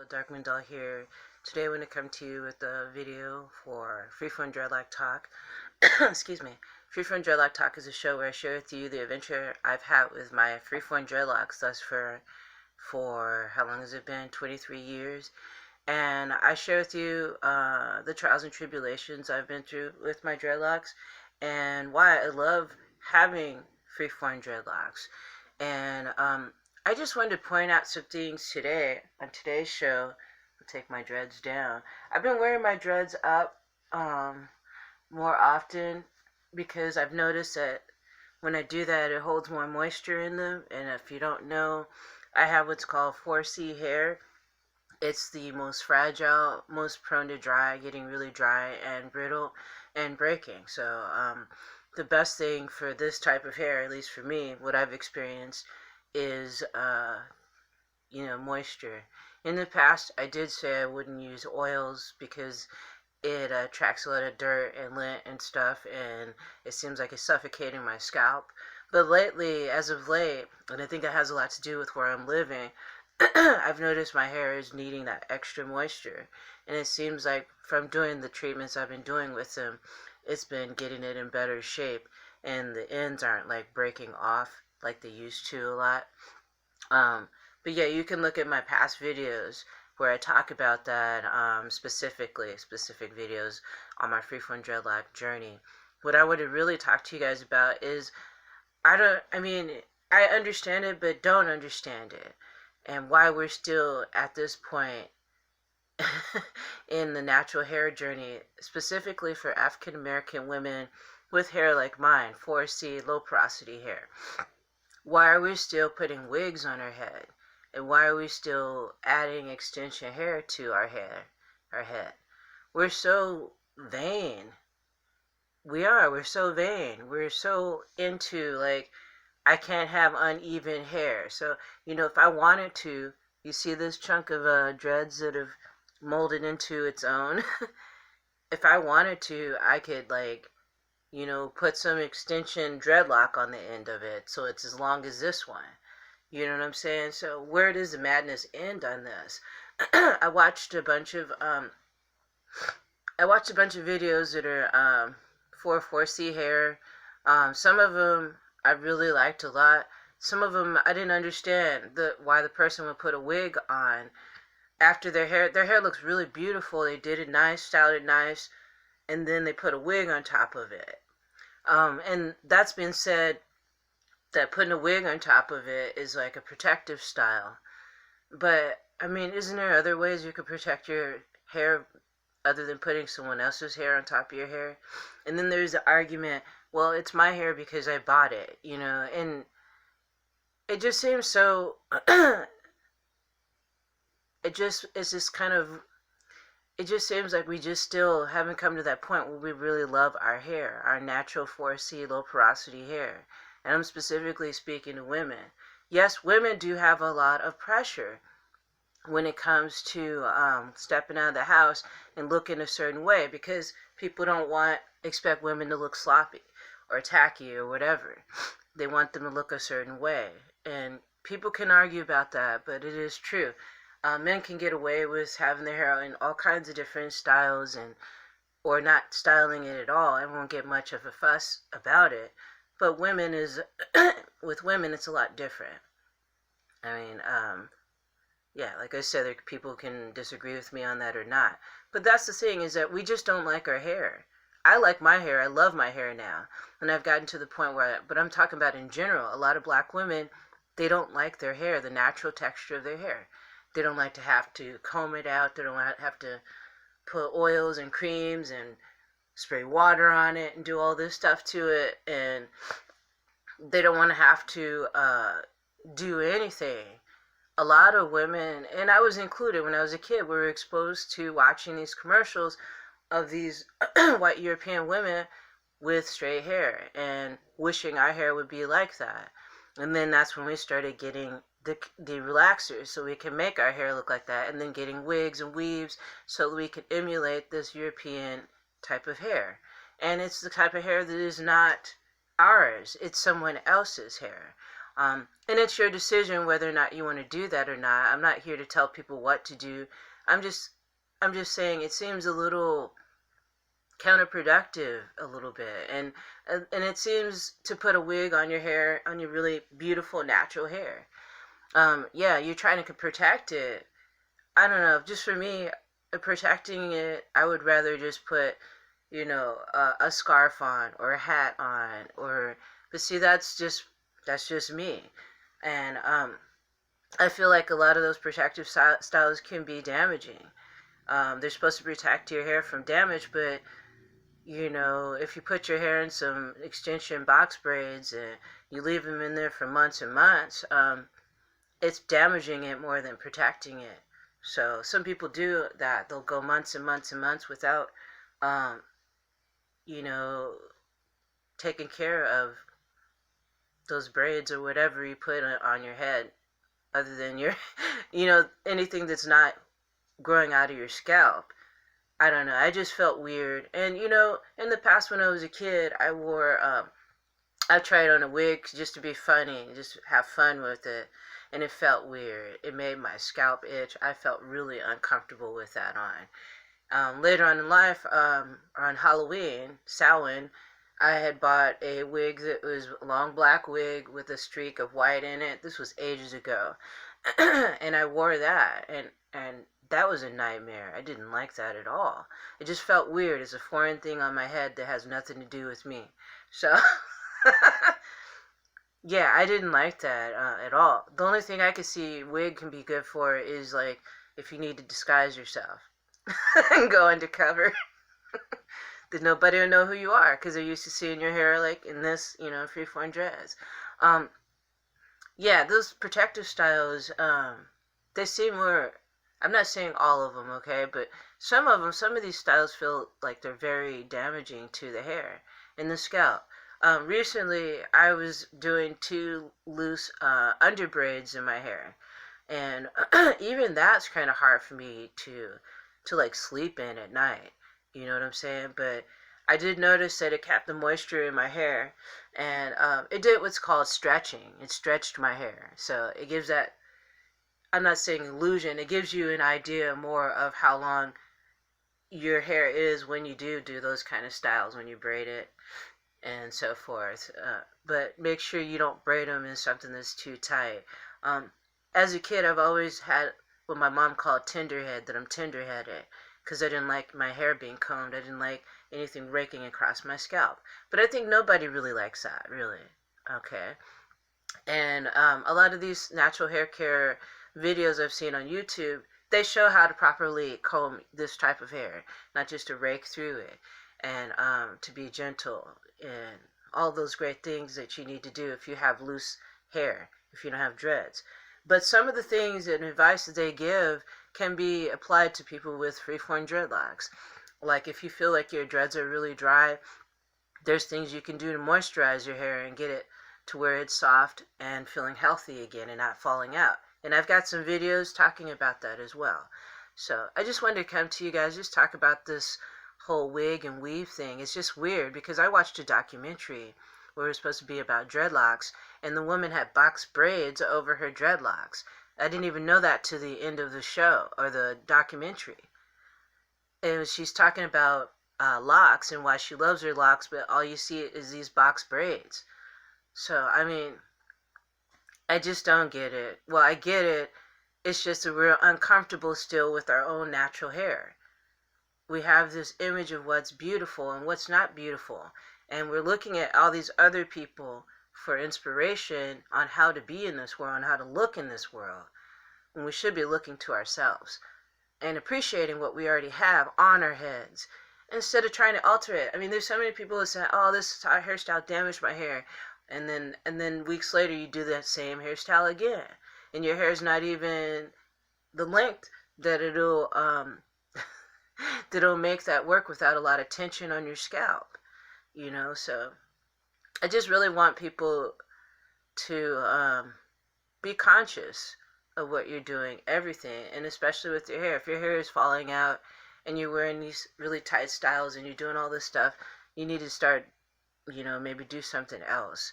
Darkman Doll here. Today I want to come to you with a video for Freeforn Dreadlock Talk. Excuse me. Freeforn Dreadlock Talk is a show where I share with you the adventure I've had with my Freeforn Dreadlocks thus for how long has it been? 23 years. And I share with you the trials and tribulations I've been through with my dreadlocks and why I love having Freeform Dreadlocks. And I just wanted to point out some things today on today's show. I'll take my dreads down. I've been wearing my dreads up more often because I've noticed that when I do that, it holds more moisture in them. And if you don't know, I have what's called 4C hair. It's the most fragile, most prone to getting really dry and brittle and breaking. So the best thing for this type of hair, at least for me, what I've experienced, is moisture. In the past, I did say I wouldn't use oils because it attracts a lot of dirt and lint and stuff, and it seems like it's suffocating my scalp. But lately, as of late, and I think it has a lot to do with where I'm living, I've noticed my hair is needing that extra moisture, and it seems like from doing the treatments I've been doing with them, it's been getting it in better shape, and the ends aren't like breaking off like they used to a lot. But yeah, you can look at my past videos where I talk about that specific videos on my Freeform Dreadlock journey. What I would really talk to you guys about is I understand it, but don't understand it, and why we're still at this point in the natural hair journey, specifically for African American women with hair like mine, 4C, low porosity hair. Why are we still putting wigs on our head? And why are we still adding extension hair to our head? We're so vain. We're so vain. We're so into, like, I can't have uneven hair. So, if I wanted to, you see this chunk of dreads that have molded into its own? If I wanted to, I could, put some extension dreadlock on the end of it so it's as long as this one. You know what I'm saying? So where does the madness end on this? I watched a bunch of videos that are for 4C hair. Some of them I really liked a lot. Some of them I didn't understand why the person would put a wig on after their hair. Their hair looks really beautiful. They did it nice, styled it nice, and then they put a wig on top of it. And that's been said that putting a wig on top of it is like a protective style. But, isn't there other ways you could protect your hair other than putting someone else's hair on top of your hair? And then there's the argument, well, it's my hair because I bought it, and it just seems so, it just seems like we just still haven't come to that point where we really love our hair, our natural 4C low porosity hair. And I'm specifically speaking to women. Yes, women do have a lot of pressure when it comes to stepping out of the house and looking a certain way, because people don't expect women to look sloppy or tacky or whatever. They want them to look a certain way. And people can argue about that, but it is true. Men can get away with having their hair in all kinds of different styles or not styling it at all and won't get much of a fuss about it. But with women, it's a lot different. Like I said, people can disagree with me on that or not. But that's the thing, is that we just don't like our hair. I like my hair. I love my hair now. And I've gotten to the point but I'm talking about in general, a lot of black women, they don't like their hair, the natural texture of their hair. They don't like to have to comb it out. They don't have to put oils and creams and spray water on it and do all this stuff to it, and they don't want to have to do anything. A lot of women, and I was included when I was a kid, we were exposed to watching these commercials of these white European women with straight hair and wishing our hair would be like that. And then that's when we started getting the relaxers so we can make our hair look like that, and then getting wigs and weaves so that we can emulate this European type of hair. And it's the type of hair that is not ours. It's someone else's hair. And it's your decision whether or not you want to do that or not. I'm not here to tell people what to do. I'm just saying it seems a little counterproductive a little bit, and it seems to put a wig on your hair, on your really beautiful natural hair. Yeah, you're trying to protect it. I don't know, just for me, protecting it, I would rather just put, a scarf on or a hat on, but see, that's just me. And I feel like a lot of those protective styles can be damaging. They're supposed to protect your hair from damage, but if you put your hair in some extension box braids and you leave them in there for months and months, it's damaging it more than protecting it. So some people do that. They'll go months and months and months without, um, you know, taking care of those braids or whatever you put on your head, other than your, anything that's not growing out of your scalp. I don't know. I just felt weird. And, in the past when I was a kid, I tried on a wig just to be funny, just have fun with it. And it felt weird. It made my scalp itch. I felt really uncomfortable with that on. Later on in life, on Halloween, Samhain, I had bought a wig that was a long black wig with a streak of white in it. This was ages ago. And I wore that, and that was a nightmare. I didn't like that at all. It just felt weird. It's a foreign thing on my head that has nothing to do with me. So, yeah, I didn't like that at all. The only thing I could see wig can be good for is like if you need to disguise yourself and go undercover. That nobody will know who you are because they're used to seeing your hair like in this, freeform dress. Um, yeah, those protective styles, they seem more. I'm not saying all of them, okay, but some of these styles feel like they're very damaging to the hair and the scalp. Recently, I was doing two loose under braids in my hair, and even that's kind of hard for me to like sleep in at night. You know what I'm saying? But I did notice that it kept the moisture in my hair, and it did what's called stretching. It stretched my hair, so it gives that. I'm not saying illusion. It gives you an idea more of how long your hair is when you do those kind of styles, when you braid it and so forth. But make sure you don't braid them in something that's too tight. As a kid, I've always had what my mom called tenderhead, that I'm tenderheaded, because I didn't like my hair being combed. I didn't like anything raking across my scalp. But I think nobody really likes that, really. Okay. And a lot of these natural hair care videos I've seen on YouTube, they show how to properly comb this type of hair, not just to rake through it, and to be gentle, and all those great things that you need to do if you have loose hair, if you don't have dreads. But some of the things and advice that they give can be applied to people with freeform dreadlocks. Like if you feel like your dreads are really dry, there's things you can do to moisturize your hair and get it to where it's soft and feeling healthy again and not falling out. And I've got some videos talking about that as well. So I just wanted to come to you guys, just talk about this whole wig and weave thing. It's just weird because I watched a documentary where it was supposed to be about dreadlocks, and the woman had box braids over her dreadlocks. I didn't even know that to the end of the show or the documentary. And she's talking about locks and why she loves her locks, but all you see is these box braids. So, I mean, I just don't get it. Well, I get it. It's just that we're uncomfortable still with our own natural hair. We have this image of what's beautiful and what's not beautiful. And we're looking at all these other people for inspiration on how to be in this world and how to look in this world. And we should be looking to ourselves and appreciating what we already have on our heads instead of trying to alter it. I mean, there's so many people that say, oh, this hairstyle damaged my hair. And then weeks later you do that same hairstyle again, and your hair is not even the length that it'll that'll make that work without a lot of tension on your scalp. So I just really want people to be conscious of what you're doing, everything, and especially with your hair. If your hair is falling out and you're wearing these really tight styles and you're doing all this stuff, you need to start, maybe do something else,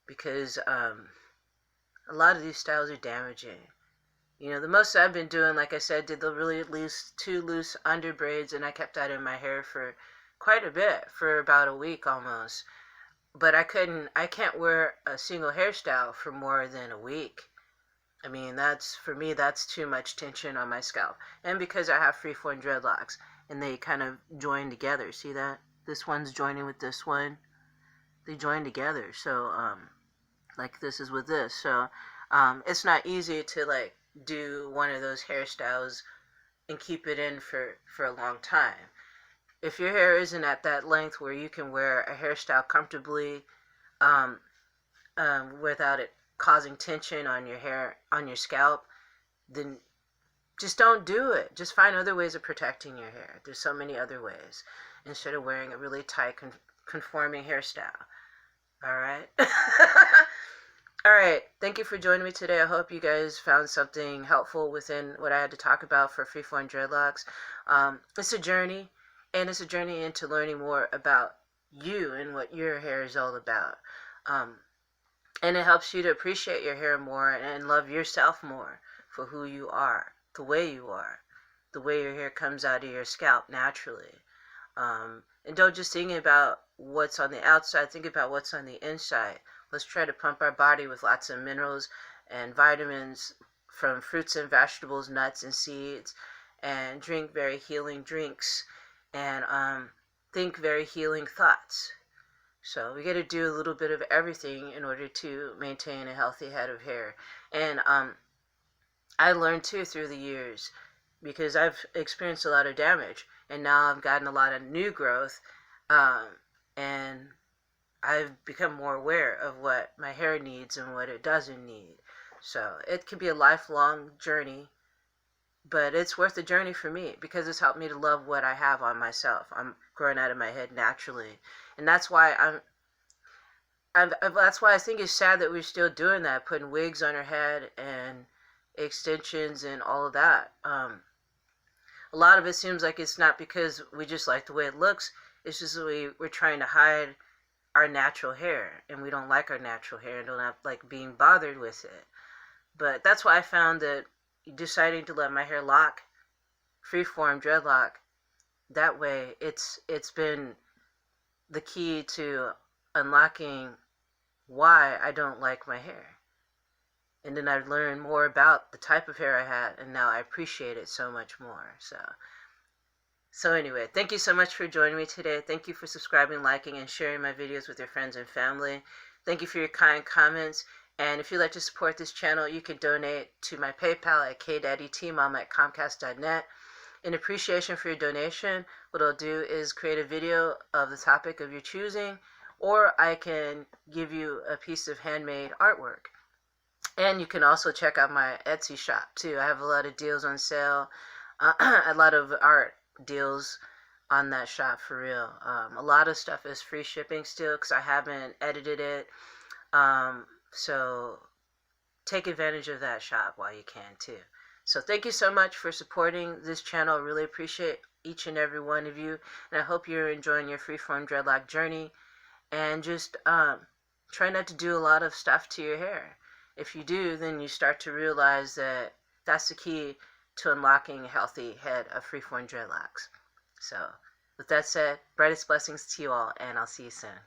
because a lot of these styles are damaging. You know, the most I've been doing, like I said, did the really loose, 2 loose under braids, and I kept that in my hair for quite a bit, for about a week almost. But I can't wear a single hairstyle for more than a week. I mean, for me, that's too much tension on my scalp. And because I have freeform dreadlocks, and they kind of join together. See that? This one's joining with this one. They join together. So, like this is with this. So, it's not easy to like do one of those hairstyles and keep it in for a long time. If your hair isn't at that length where you can wear a hairstyle comfortably, um, without it causing tension on your hair, on your scalp, then just don't do it. Just find other ways of protecting your hair. There's so many other ways instead of wearing a really tight conforming hairstyle. All right. All right. Thank you for joining me today. I hope you guys found something helpful within what I had to talk about for freeform dreadlocks. It's a journey, and it's a journey into learning more about you and what your hair is all about. And it helps you to appreciate your hair more and love yourself more for who you are, the way you are, the way your hair comes out of your scalp naturally. And don't just think about what's on the outside, think about what's on the inside. Let's try to pump our body with lots of minerals and vitamins from fruits and vegetables, nuts and seeds, and drink very healing drinks, and think very healing thoughts. So we got to do a little bit of everything in order to maintain a healthy head of hair. And I learned too through the years, because I've experienced a lot of damage, and now I've gotten a lot of new growth, and I've become more aware of what my hair needs and what it doesn't need. So it can be a lifelong journey, but it's worth the journey for me because it's helped me to love what I have on myself. I'm growing out of my head naturally, and that's why that's why I think it's sad that we're still doing that, putting wigs on our head and extensions and all of that. A lot of it seems like it's not because we just like the way it looks. It's just that we're trying to hide our natural hair, and we don't like our natural hair and don't like being bothered with it. But that's why I found that deciding to let my hair lock, freeform dreadlock, that way it's been the key to unlocking why I don't like my hair. And then I learned more about the type of hair I had, and now I appreciate it so much more. So anyway, thank you so much for joining me today. Thank you for subscribing, liking, and sharing my videos with your friends and family. Thank you for your kind comments. And if you'd like to support this channel, you can donate to my PayPal at kdaddytmom@comcast.net. In appreciation for your donation, what I'll do is create a video of the topic of your choosing, or I can give you a piece of handmade artwork. And you can also check out my Etsy shop too. I have a lot of deals on sale, a lot of art deals on that shop for real. A lot of stuff is free shipping still because I haven't edited it. So take advantage of that shop while you can too. So thank you so much for supporting this channel. I really appreciate each and every one of you. And I hope you're enjoying your freeform dreadlock journey. And just try not to do a lot of stuff to your hair. If you do, then you start to realize that that's the key to unlocking a healthy head of freeform dreadlocks. So with that said, brightest blessings to you all, and I'll see you soon.